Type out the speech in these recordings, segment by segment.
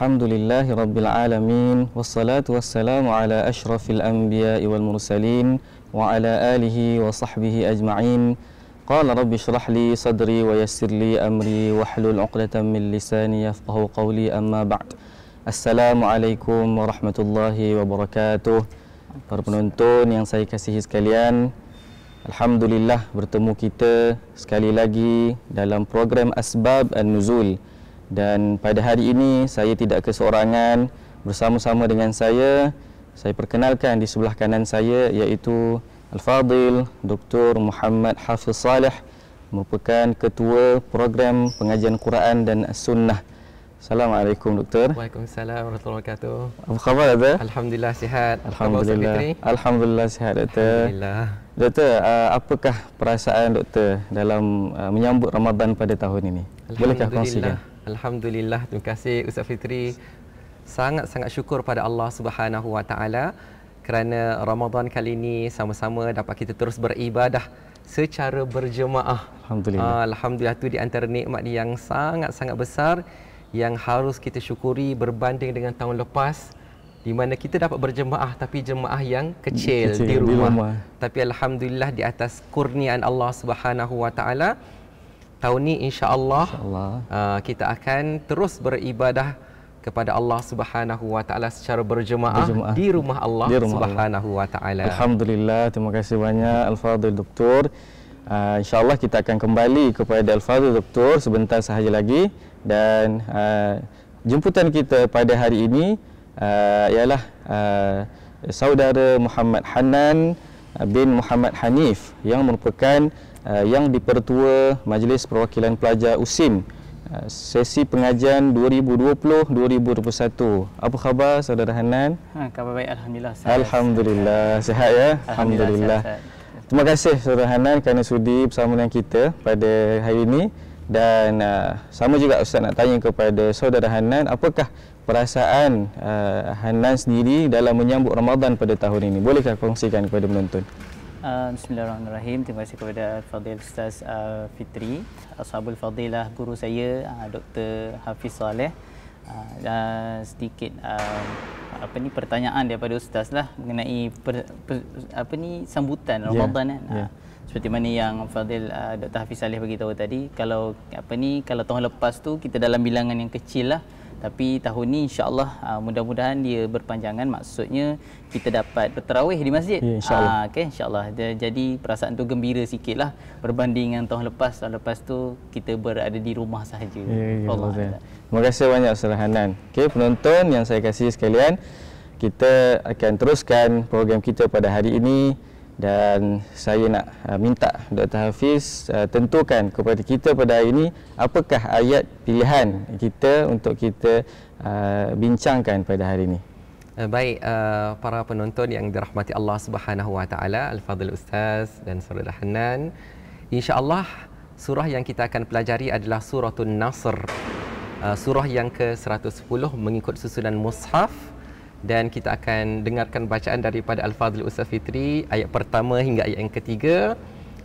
Alhamdulillahi Rabbil Alamin. Wassalatu wassalamu ala ashrafil anbiya'i wal mursalin wa ala alihi wa sahbihi ajma'in. Qala rabbi shrah li sadri wa yassir li amri wahlul 'uqdatam min lisani yafqahu qawli, amma ba'd. Assalamualaikum warahmatullahi wabarakatuh. Para penonton yang saya kasihi sekalian, alhamdulillah bertemu kita sekali lagi dalam program Asbab An-Nuzul. Dan pada hari ini saya tidak keseorangan, bersama-sama dengan saya perkenalkan di sebelah kanan saya iaitu Al-Fadil Dr. Muhammad Hafiz Saleh, merupakan ketua program pengajian Quran dan As-Sunnah. Assalamualaikum Doktor. Waalaikumsalam warahmatullahi wabarakatuh. Apa khabar Doktor? Alhamdulillah sihat. Alhamdulillah. Alhamdulillah sihat Doktor. Alhamdulillah. Doktor, apakah perasaan Doktor dalam menyambut Ramadan pada tahun ini? Bolehkah kongsikan? Alhamdulillah, terima kasih Ustaz Fitri. Sangat-sangat syukur pada Allah Subhanahu Wa Taala kerana Ramadan kali ini sama-sama dapat kita terus beribadah secara berjemaah. Alhamdulillah. Alhamdulillah, itu di antara nikmat yang sangat-sangat besar yang harus kita syukuri berbanding dengan tahun lepas di mana kita dapat berjemaah tapi jemaah yang kecil di rumah. Tapi alhamdulillah di atas kurniaan Allah Subhanahu Wa Taala, tahun ini insya-Allah kita akan terus beribadah kepada Allah Subhanahu Wa Taala secara berjemaah di rumah Allah Subhanahu Wa Taala. Alhamdulillah, terima kasih banyak Al-Fadhil Doktor. Insya-Allah kita akan kembali kepada Al-Fadhil Doktor sebentar sahaja lagi, dan jemputan kita pada hari ini ialah saudara Muhammad Hanan bin Muhammad Hanif yang merupakan yang dipertua Majlis Perwakilan Pelajar USIN sesi pengajian 2020-2021. Apa khabar saudara Hanan? Khabar baik, alhamdulillah. Alhamdulillah sihat ya. Alhamdulillah. Terima kasih saudara Hanan kerana sudi bersama dengan kita pada hari ini. Dan sama juga Ustaz nak tanya kepada saudara Hanan, apakah perasaan Hanan sendiri dalam menyambut Ramadan pada tahun ini? Bolehkah kongsikan kepada penonton? Bismillahirrahmanirrahim. Terima kasih kepada Fadil Ustaz Fitri, Ashabul Fadilah, guru saya Dr. Hafiz Saleh. Sedikit pertanyaan daripada Ustaz lah mengenai sambutan Ramadan kan. Seperti mana yang Fadil Dr. Hafiz Saleh beritahu tadi, kalau kalau tahun lepas tu kita dalam bilangan yang kecil lah, tapi tahun ni insya-Allah mudah-mudahan dia berpanjangan, maksudnya kita dapat bertarawih di masjid. Insya-Allah. Insya-Allah. Jadi perasaan tu gembira sikitlah berbanding dengan tahun lepas. Tahun lepas tu kita berada di rumah sahaja. Allah. Terima kasih banyak Ustaz Hanan. Okey, penonton yang saya kasihi sekalian, kita akan teruskan program kita pada hari ini. Dan saya nak minta Dr. Hafiz tentukan kepada kita pada hari ini apakah ayat pilihan kita untuk kita bincangkan pada hari ini. Baik, para penonton yang dirahmati Allah Subhanahu Wa Taala, Al-Fadhil Ustaz dan saudara Hanan, insya-Allah surah yang kita akan pelajari adalah Suratul Nasr. Surah yang ke-110 mengikut susunan mushaf. Dan kita akan dengarkan bacaan daripada Al-Fadhil Ustaz Fitri ayat pertama hingga ayat yang ketiga,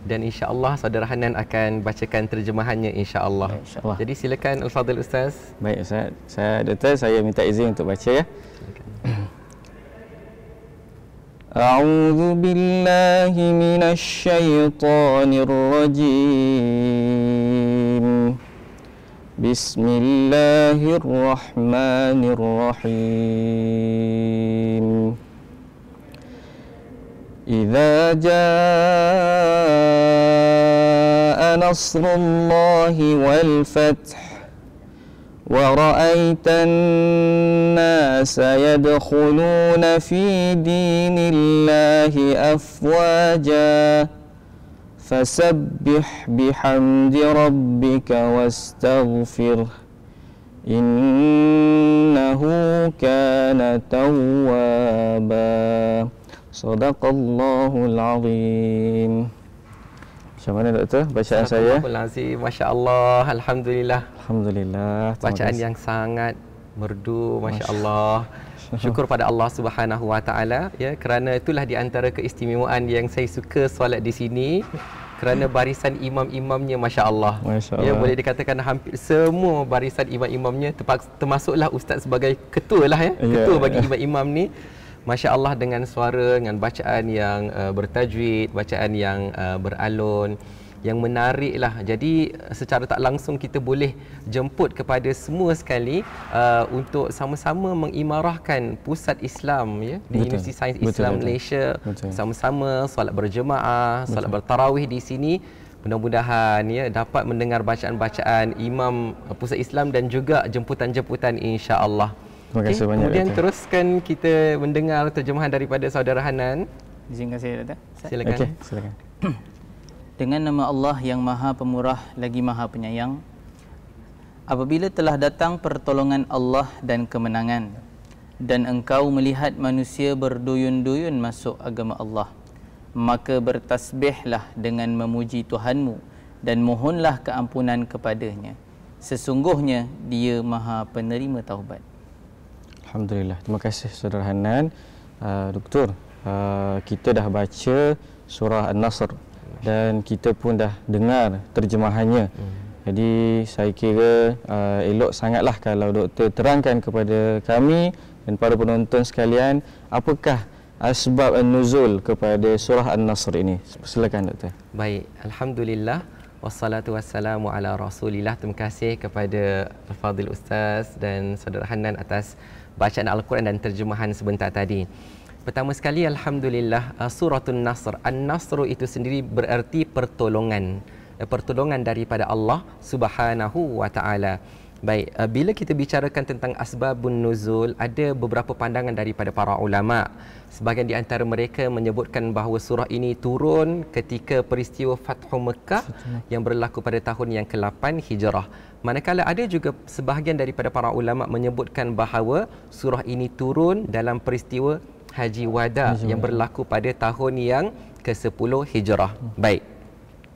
dan insya-Allah saudara Hanan akan bacakan terjemahannya insya-Allah. Jadi silakan Al-Fadhil Ustaz. Baik Ustaz. Doktor, saya minta izin untuk baca ya. A'udzu billahi minasy syaithanir rajim. Bismillahirrahmanirrahim. Idza jaa nasrullahi wal fath wa ra'aitan nasa yadkhuluna fi dinillahi afwaja fasabbih bihamdi rabbika wastaghfirh innahu kana tawwaba. Shadaqallahul azim. Macam mana Doktor bacaan saya? Masya-Allah, alhamdulillah. Alhamdulillah. Bacaan yang sangat merdu, masya-Allah. Syukur pada Allah Subhanahu Wa Taala ya, kerana itulah di antara keistimewaan yang saya suka solat di sini. kerana barisan imam-imamnya masya-Allah. Masya Ya, Allah. boleh dikatakan hampir semua barisan imam-imamnya, termasuklah ustaz sebagai ketua lah ya. Ketua bagi imam-imam ni. Masya-Allah, dengan suara, dengan bacaan yang bertajwid, bacaan yang beralun, yang menarik lah. Jadi secara tak langsung kita boleh jemput kepada semua sekali untuk sama-sama mengimarahkan pusat Islam ya di Universiti Sains Islam Malaysia. Sama-sama solat berjemaah, solat bertarawih di sini. Mudah-mudahan ya dapat mendengar bacaan-bacaan imam pusat Islam dan juga jemputan-jemputan insya-Allah. Terima kasih banyak. Kemudian teruskan kita mendengar terjemahan daripada saudara Hanan. Izinkan saya, Doktor. Silakan. Okey, silakan. Dengan nama Allah yang Maha Pemurah lagi Maha Penyayang, apabila telah datang pertolongan Allah dan kemenangan, dan engkau melihat manusia berduyun-duyun masuk agama Allah, maka bertasbihlah dengan memuji Tuhanmu dan mohonlah keampunan kepadanya. Sesungguhnya Dia Maha Penerima Taubat. Alhamdulillah. Terima kasih Saudara Hanan. Doktor, kita dah baca surah An-Nasr dan kita pun dah dengar terjemahannya. Jadi saya kira elok sangatlah kalau doktor terangkan kepada kami dan para penonton sekalian apakah asbab an-nuzul kepada surah An-Nasr ini. Silakan doktor. Baik, alhamdulillah wassalatu wassalamu ala Rasulillah. Terima kasih kepada Al-Fadhil Ustaz dan saudara Hanan atas bacaan Al-Quran dan terjemahan sebentar tadi. Pertama sekali, alhamdulillah, suratul Nasr. An-Nasr itu sendiri bererti pertolongan. Pertolongan daripada Allah Subhanahu wa taala. Baik, bila kita bicarakan tentang asbabun nuzul, ada beberapa pandangan daripada para ulama. Sebahagian di antara mereka menyebutkan bahawa surah ini turun ketika peristiwa Fathu Mekah yang berlaku pada tahun yang ke-8 Hijrah. Manakala ada juga sebahagian daripada para ulama menyebutkan bahawa surah ini turun dalam peristiwa Haji Wada yang berlaku pada tahun yang ke-10 Hijrah. Baik.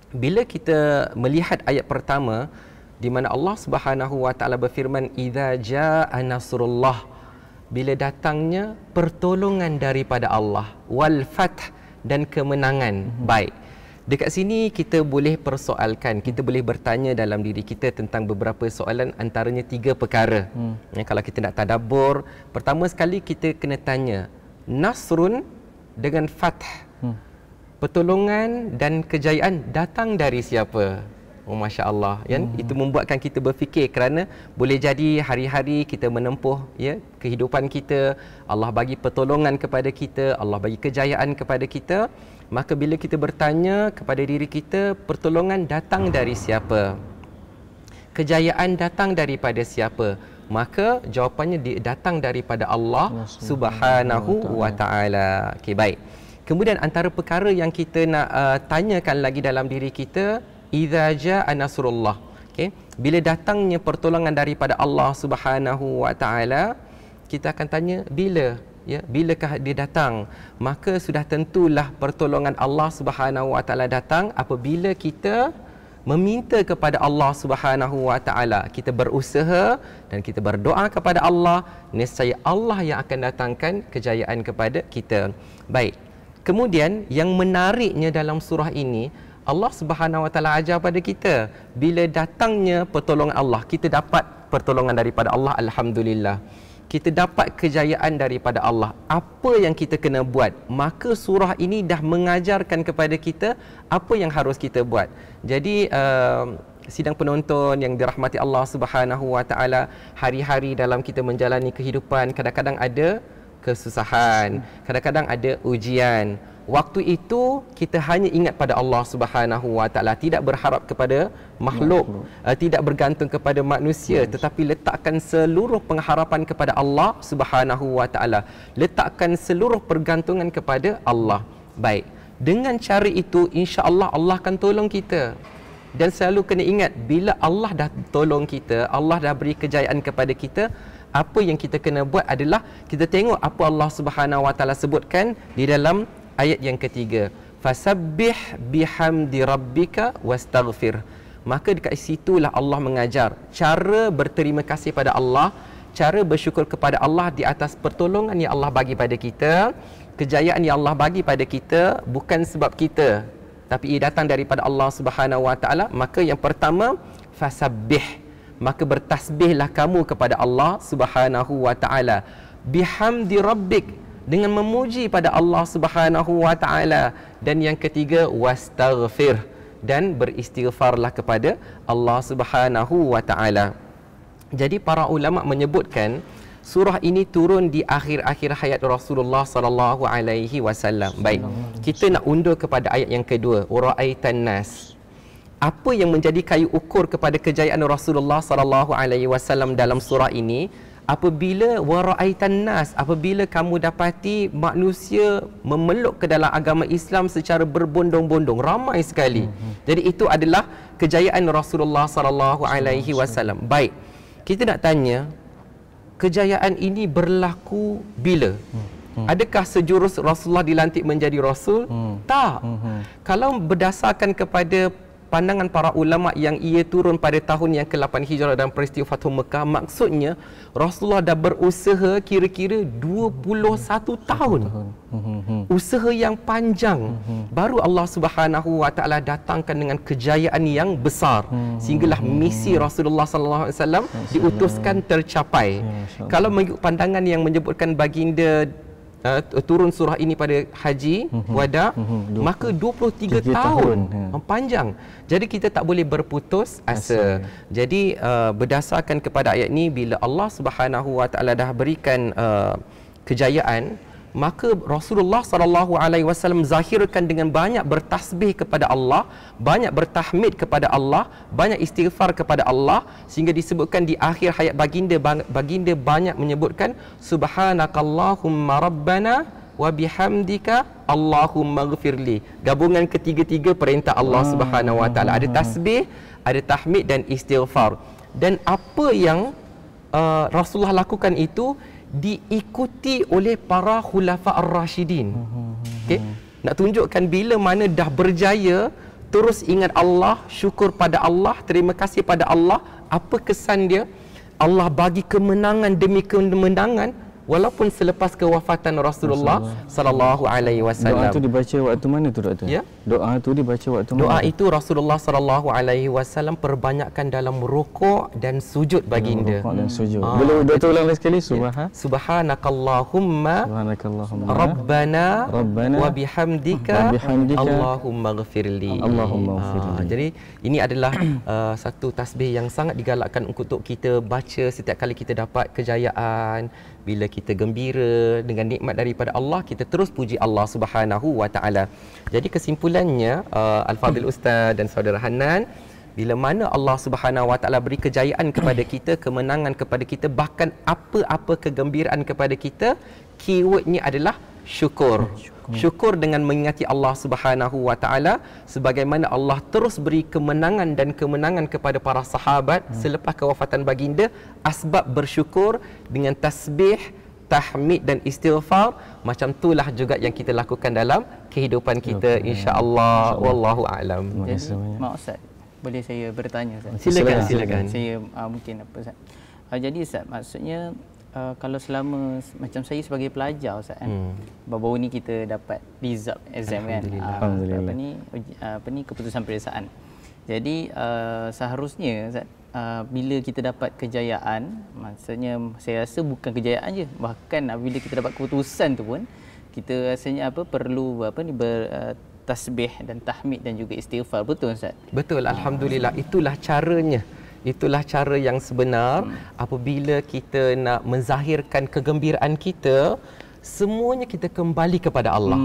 Bila kita melihat ayat pertama di mana Allah Subhanahu wa taala berfirman idza jaa nasrullah, bila datangnya pertolongan daripada Allah, wal fath, dan kemenangan. Baik. Dekat sini kita boleh persoalkan, kita boleh bertanya dalam diri kita tentang beberapa soalan, antaranya 3 perkara. Ya, kalau kita nak tadabbur, pertama sekali kita kena tanya, nasrun dengan fath, pertolongan dan kejayaan datang dari siapa? Oh, Masya Allah, kan? Itu membuatkan kita berfikir, kerana boleh jadi hari-hari kita menempuh ya kehidupan kita, Allah bagi pertolongan kepada kita, Allah bagi kejayaan kepada kita. Maka bila kita bertanya kepada diri kita, pertolongan datang dari siapa? Kejayaan datang daripada siapa? Maka jawapannya datang daripada Allah Subhanahu wa taala. Okey, baik. Kemudian antara perkara yang kita nak tanyakan lagi dalam diri kita, idza jaa nasrullah. Okey, bila datangnya pertolongan daripada Allah Subhanahu wa taala, kita akan tanya bila, ya, bilakah dia datang? Maka sudah tentulah pertolongan Allah Subhanahu wa taala datang apabila kita meminta kepada Allah Subhanahu wa taala, kita berusaha dan kita berdoa kepada Allah, nescaya Allah yang akan datangkan kejayaan kepada kita. Baik. Kemudian yang menariknya dalam surah ini, Allah Subhanahu wa taala ajar pada kita, bila datangnya pertolongan Allah, kita dapat pertolongan daripada Allah, alhamdulillah. Kita dapat kejayaan daripada Allah. Apa yang kita kena buat? Maka surah ini dah mengajarkan kepada kita apa yang harus kita buat. Jadi sidang penonton yang dirahmati Allah Subhanahu wa taala, hari-hari dalam kita menjalani kehidupan, kadang-kadang ada kesusahan, kadang-kadang ada ujian. Waktu itu kita hanya ingat pada Allah Subhanahu wa taala, tidak berharap kepada makhluk, tidak bergantung kepada manusia, tetapi letakkan seluruh pengharapan kepada Allah Subhanahu wa taala. Letakkan seluruh pergantungan kepada Allah. Baik. Dengan cara itu, insya-Allah Allah akan tolong kita. Dan selalu kena ingat, bila Allah dah tolong kita, Allah dah beri kejayaan kepada kita, apa yang kita kena buat adalah kita tengok apa Allah Subhanahu wa taala sebutkan di dalam ayat yang ketiga, fasabbih bihamdi rabbika wastaghfir. Maka dekat situlah Allah mengajar cara berterima kasih pada Allah, cara bersyukur kepada Allah di atas pertolongan yang Allah bagi pada kita, kejayaan yang Allah bagi pada kita, bukan sebab kita tapi ia datang daripada Allah Subhanahu Wa Taala, maka yang pertama fasabbih, maka bertasbihlah kamu kepada Allah Subhanahu Wa Taala, bihamdi rabbik, dengan memuji pada Allah Subhanahu Wa Taala, dan yang ketiga wastaghfir, dan beristighfarlah kepada Allah Subhanahu Wa Taala. Jadi para ulama menyebutkan surah ini turun di akhir-akhir hayat Rasulullah sallallahu alaihi wasallam. Baik, kita nak undur kepada ayat yang kedua, wara'aitan nas. Apa yang menjadi kayu ukur kepada kejayaan Rasulullah sallallahu alaihi wasallam dalam surah ini? Apabila wara'aitan nas, apabila kamu dapati manusia memeluk ke dalam agama Islam secara berbondong-bondong, ramai sekali. Jadi itu adalah kejayaan Rasulullah sallallahu alaihi wasallam. Baik, kita nak tanya, kejayaan ini berlaku bila? Adakah sejurus Rasulullah dilantik menjadi Rasul? Tak. Kalau berdasarkan kepada pandangan para ulama yang ia turun pada tahun yang ke-8 Hijrah dan peristiwa Fathu Mekah, maksudnya Rasulullah dah berusaha kira-kira 21 tahun. Usaha yang panjang. Baru Allah Subhanahu Wa Taala datangkan dengan kejayaan yang besar, sehinggalah misi Rasulullah sallallahu alaihi wasallam diutuskan tercapai. Kalau mengikut pandangan yang menyebutkan baginda turun surah ini pada haji wada, maka 23 tahun. Panjang. Jadi kita tak boleh berputus asa. Jadi berdasarkan kepada ayat ini, bila Allah Subhanahu Wa Taala dah berikan kejayaan, maka Rasulullah sallallahu alaihi wasallam zahirkan dengan banyak bertasbih kepada Allah, banyak bertahmid kepada Allah, banyak istighfar kepada Allah, sehingga disebutkan di akhir hayat baginda banyak menyebutkan subhanakallahumma rabbana wa bihamdika Allahumma ghfirli. Gabungan ketiga-tiga perintah Allah Subhanahu Wa Taala. Ada tasbih, ada tahmid dan istighfar. Dan apa yang Rasulullah lakukan itu diikuti oleh para khulafa ar-rasyidin. Okay? Nak tunjukkan bila mana dah berjaya, terus ingat Allah, syukur pada Allah, terima kasih pada Allah. Apa kesan dia? Allah bagi kemenangan demi kemenangan, walaupun selepas kewafatan Rasulullah sallallahu alaihi wasallam. Doa itu dibaca waktu mana tu, Doktor? Ya? Doa itu dibaca waktu mana? Doa itu Rasulullah sallallahu alaihi wasallam perbanyakkan dalam rukuk dan sujud baginda. Rukuk dan sujud. Boleh Doktor ulang lagi sekali? Subhanakallahumma rabbana wa bihamdika Allahumma ghfirli. Jadi ini adalah satu tasbih yang sangat digalakkan untuk kita baca setiap kali kita dapat kejayaan. Bila kita gembira dengan nikmat daripada Allah, kita terus puji Allah Subhanahu Wa Taala. Jadi kesimpulannya, Al-Fadhil Ustaz dan Saudara Hanan, bila mana Allah Subhanahu Wa Taala beri kejayaan kepada kita, kemenangan kepada kita, bahkan apa-apa kegembiraan kepada kita, keywordnya adalah syukur. Syukur dengan mengingati Allah Subhanahu Wa Taala, sebagaimana Allah terus beri kemenangan dan kemenangan kepada para sahabat selepas kewafatan baginda. Asbab bersyukur dengan tasbih, tahmid dan istighfar, macam itulah juga yang kita lakukan dalam kehidupan kita, insya-Allah. Wallahu a'lam. Jadi, Mak Ustaz, boleh saya bertanya, Ustaz? Silakan. Saya mungkin apa, Ustaz? Jadi Ustaz, maksudnya kalau selama macam saya sebagai pelajar, Ustaz, baru-baru ni kita dapat result exam kan, apa ni keputusan peperiksaan. Jadi seharusnya, Ustaz, bila kita dapat kejayaan, maksudnya saya rasa bukan kejayaan je, bahkan bila kita dapat keputusan tu pun kita rasanya perlu tasbih dan tahmid dan juga istighfar. Betul, Ustaz? Betul, alhamdulillah. Itulah caranya. Itulah cara yang sebenar. Apabila kita nak menzahirkan kegembiraan kita, semuanya kita kembali kepada Allah.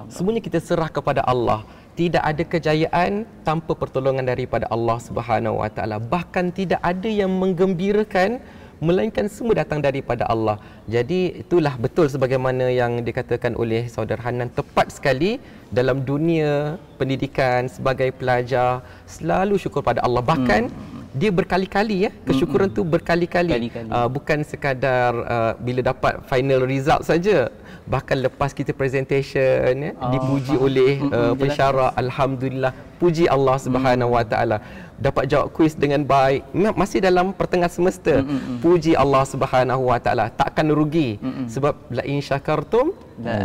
Semuanya kita serah kepada Allah. Tidak ada kejayaan tanpa pertolongan daripada Allah Subhanahu Wa Taala. Bahkan tidak ada yang menggembirakan melainkan semua datang daripada Allah. Jadi itulah betul sebagaimana yang dikatakan oleh Saudara Hanan, tepat sekali dalam dunia pendidikan sebagai pelajar selalu syukur pada Allah. Bahkan dia berkali-kali, kesyukuran tu berkali-kali. Bukan sekadar bila dapat final result saja. Bahkan lepas kita presentation dipuji oleh pensyarah, alhamdulillah, puji Allah Subhanahu Wa Taala. Dapat jawab kuis dengan baik, masih dalam pertengahan semester. Puji Allah Subhanahu Wa Taala, takkan rugi. Sebab la in syakartum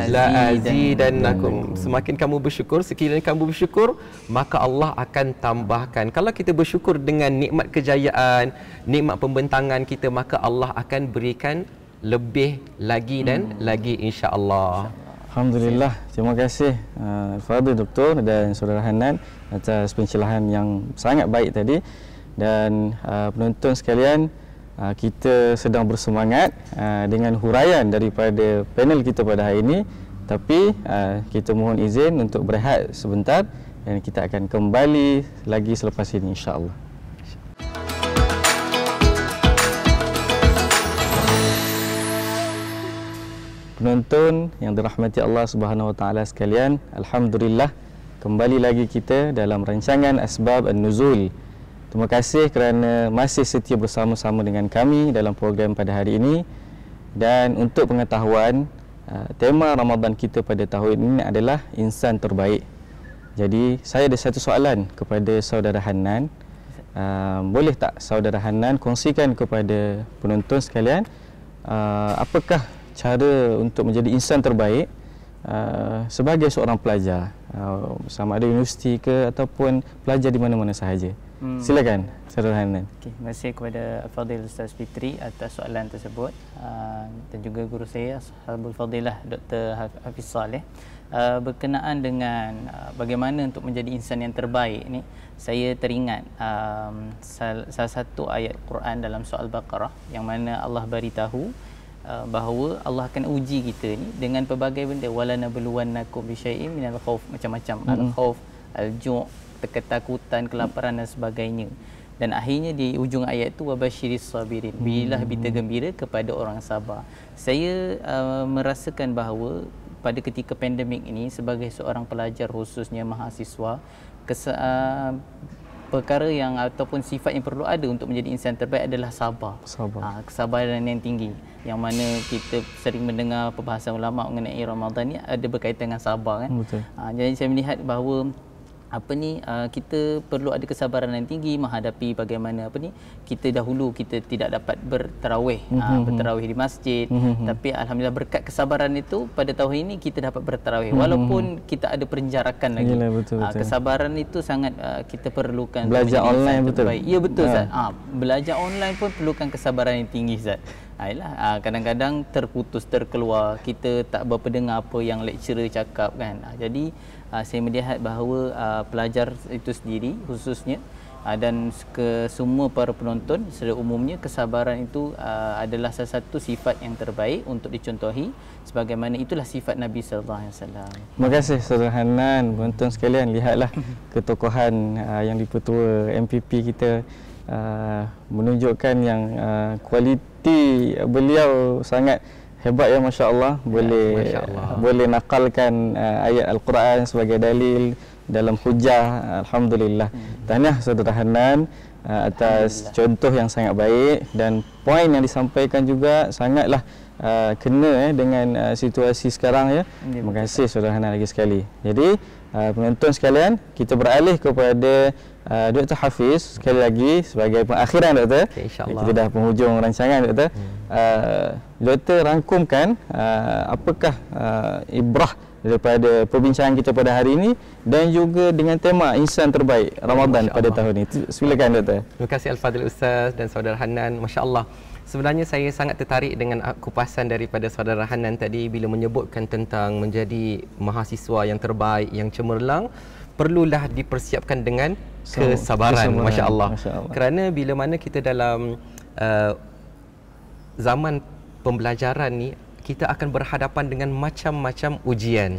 la azidannakum. Semakin kamu bersyukur, sekiranya kamu bersyukur, maka Allah akan tambahkan. Kalau kita bersyukur dengan nikmat kejayaan, nikmat pembentangan kita, maka Allah akan berikan lebih lagi dan lagi, insya-Allah. Alhamdulillah, terima kasih Al-Fadhil Doktor dan Saudara Hanan atas pencerahan yang sangat baik tadi. Dan penonton sekalian, kita sedang bersemangat dengan huraian daripada panel kita pada hari ini. Tapi kita mohon izin untuk berehat sebentar dan kita akan kembali lagi selepas ini, insya-Allah. Penonton yang dirahmati Allah Subhanahu Wa Taala sekalian, alhamdulillah kembali lagi kita dalam rancangan Asbab An-Nuzul. Terima kasih kerana masih setia bersama-sama dengan kami dalam program pada hari ini. Dan untuk pengetahuan, tema Ramadan kita pada tahun ini adalah insan terbaik. Jadi saya ada satu soalan kepada saudara Hanan. Boleh tak saudara Hanan kongsikan kepada penonton sekalian, apakah cara untuk menjadi insan terbaik sebagai seorang pelajar, sama ada universiti ke ataupun pelajar di mana-mana sahaja. Silakan Saudara Hanan. Terima kasih kepada Al-Fadhil Ustaz Fitri atas soalan tersebut, dan juga guru saya Sahabul Fadilah Dr. Hafiz Saleh. Berkenaan dengan bagaimana untuk menjadi insan yang terbaik ni, saya teringat salah satu ayat Quran dalam surah Al-Baqarah yang mana Allah beritahu bahawa Allah akan uji kita ni dengan pelbagai benda. Wala nabluwannakum bisyai'in minal khauf, macam-macam, al-khauf, al-ju', ketakutan, kelaparan dan sebagainya. Dan akhirnya di ujung ayat tu wabasyiris sabirin, berilah berita gembira kepada orang sabar. Saya merasakan bahawa pada ketika pandemik ini, sebagai seorang pelajar khususnya mahasiswa, perkara yang ataupun sifat yang perlu ada untuk menjadi insan terbaik adalah sabar. Kesabaran yang tinggi, yang mana kita sering mendengar perbahasan ulama mengenai Ramadan ni ada berkaitan dengan sabar kan. Jadi saya melihat bahawa kita perlu ada kesabaran yang tinggi menghadapi bagaimana kita dahulu kita tidak dapat bertarawih, bertarawih di masjid, tapi alhamdulillah berkat kesabaran itu pada tahun ini kita dapat bertarawih walaupun kita ada penjarakan lagi. Betul. Kesabaran itu sangat kita perlukan. Belajar online betul. Ya betul Ustaz. Belajar online pun perlukan kesabaran yang tinggi Ustaz. Kadang-kadang terputus, terkeluar, kita tak berapa dengar apa yang lecturer cakap kan. Jadi saya melihat bahawa pelajar itu sendiri khususnya dan ke semua para penonton secara umumnya, kesabaran itu adalah salah satu sifat yang terbaik untuk dicontohi, sebagaimana itulah sifat Nabi sallallahu alaihi wasallam. Terima kasih Saudara Hanan. Penonton sekalian, lihatlah ketokohan yang dipertua MPP kita, menunjukkan yang kualiti beliau sangat hebat ya, masya-Allah. Boleh nakalkan ayat Al-Quran sebagai dalil dalam hujah. Alhamdulillah. Tahniah Saudara Hanan atas contoh yang sangat baik, dan poin yang disampaikan juga sangatlah kena dengan situasi sekarang ya. Terima kasih Saudara Hanan lagi sekali. Jadi penonton sekalian, kita beralih kepada Dr. Hafiz sekali lagi sebagai pengakhiran Doktor. Kita dah penghujung rancangan Doktor. Doktor rangkumkan apakah ibrah daripada perbincangan kita pada hari ini dan juga dengan tema insan terbaik Ramadan pada tahun ini. Silakan Doktor. Terima kasih Al-Fadhil Ustaz dan Saudara Hanan. Masya-Allah. Sebenarnya saya sangat tertarik dengan kupasan daripada Saudara Hanan tadi bila menyebutkan tentang menjadi mahasiswa yang terbaik, yang cemerlang, perlulah dipersiapkan dengan kesabaran. Masya-Allah. Kerana bila mana kita dalam zaman pembelajaran ni, kita akan berhadapan dengan macam-macam ujian.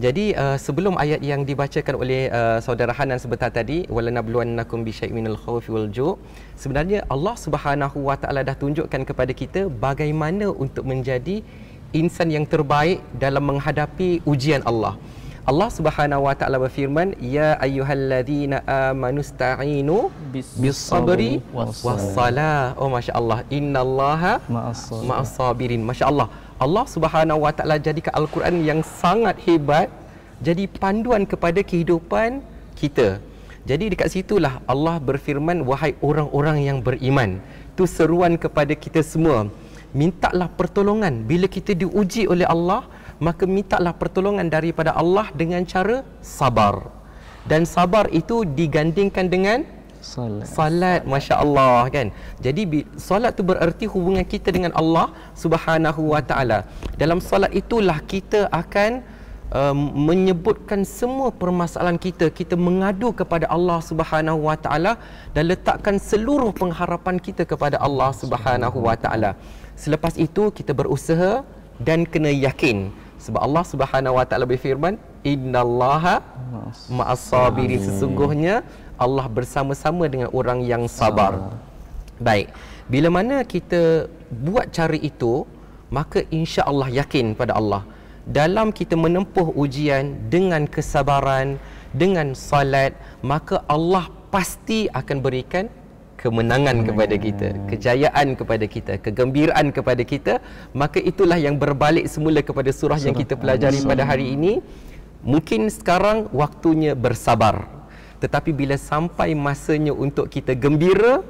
Jadi sebelum ayat yang dibacakan oleh saudara Hanan sebentar tadi, walanabluwannakum bisyai'in minal khaufi wal ju', sebenarnya Allah Subhanahu wa taala dah tunjukkan kepada kita bagaimana untuk menjadi insan yang terbaik dalam menghadapi ujian Allah. Allah Subhanahu wa taala berfirman, ya ayyuhalladzina amanusta'inu bis-sabri was-salah. Oh masya-Allah, innallaha ma'as-sabirin. Masya-Allah. Allah Subhanahu wa taala jadikan Al-Quran yang sangat hebat jadi panduan kepada kehidupan kita. Jadi dekat situlah Allah berfirman, wahai orang-orang yang beriman. Itu seruan kepada kita semua. Mintalah pertolongan bila kita diuji oleh Allah, maka mintalah pertolongan daripada Allah dengan cara sabar. Dan sabar itu digandingkan dengan salat, masya-Allah kan. Jadi solat tu bererti hubungan kita dengan Allah Subhanahu wa taala. Dalam solat itulah kita akan menyebutkan semua permasalahan kita, kita mengadu kepada Allah Subhanahu wa taala dan letakkan seluruh pengharapan kita kepada Allah Subhanahu wa taala. Selepas itu kita berusaha dan kena yakin sebab Allah Subhanahu wa taala berfirman, innallaha ma'as-sabirin, sesungguhnya Allah bersama-sama dengan orang yang sabar. Baik, bila mana kita buat cara itu, maka insya-Allah yakin pada Allah. Dalam kita menempuh ujian dengan kesabaran, dengan salat, maka Allah pasti akan berikan kemenangan kepada kita, kejayaan kepada kita, kegembiraan kepada kita. Maka itulah yang berbalik semula kepada surah yang kita pelajari pada hari ini. Mungkin sekarang waktunya bersabar, tetapi bila sampai masanya untuk kita gembira,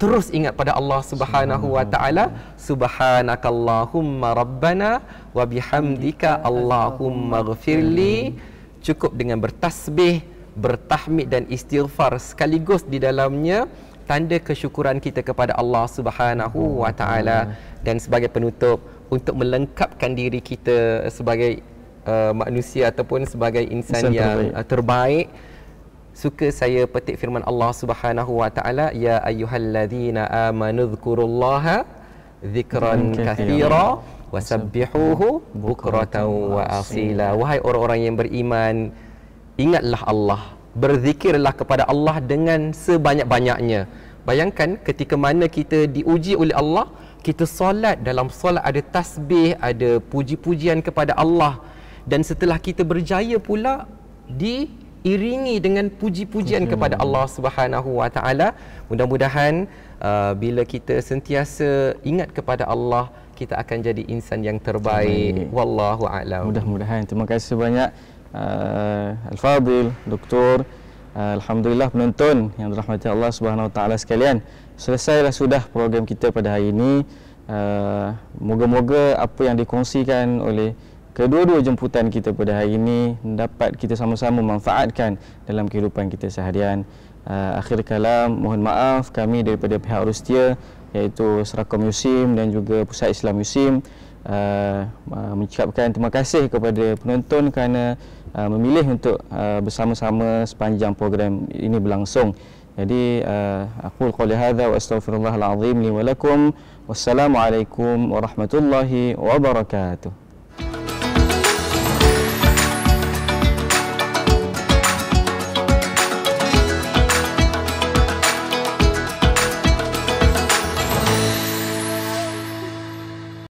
terus ingat pada Allah Subhanahu wa taala. Subhanakallahumma rabbana wa bihamdika Allahumma ghfirli. Cukup dengan bertasbih, bertahmid dan istighfar sekaligus di dalamnya tanda kesyukuran kita kepada Allah Subhanahu wa taala. Dan sebagai penutup, untuk melengkapkan diri kita sebagai manusia ataupun sebagai insan yang terbaik, suka saya petik firman Allah Subhanahu wa taala, ya ayyuhalladzina amanu dzkurullaha dzikran katsira wasabbihuhu bukratan wa asila. Wahai orang-orang yang beriman, ingatlah Allah, berzikirlah kepada Allah dengan sebanyak-banyaknya. Bayangkan ketika mana kita diuji oleh Allah, kita solat, dalam solat ada tasbih, ada puji-pujian kepada Allah, dan setelah kita berjaya pula diiringi dengan puji-pujian kepada Allah Subhanahu wa taala. Mudah-mudahan bila kita sentiasa ingat kepada Allah, kita akan jadi insan yang terbaik. Wallahu a'lam. Mudah-mudahan. Terima kasih banyak Al-Fadil, Doktor. Alhamdulillah penonton yang dirahmati Allah Subhanahu wa taala sekalian. Selesailah sudah program kita pada hari ini. Moga-moga apa yang dikongsikan oleh kedua-dua jemputan kita pada hari ini dapat kita sama-sama manfaatkan dalam kehidupan kita seharian. Akhir kalam, mohon maaf kami daripada pihak Rustia, iaitu Serakom Musim dan juga Pusat Islam Musim, mengucapkan terima kasih kepada penonton kerana memilih untuk bersama-sama sepanjang program ini berlangsung. Jadi aku qouli hadza wa astaghfirullahal azim li wa lakum. Wassalamualaikum warahmatullahi wabarakatuh.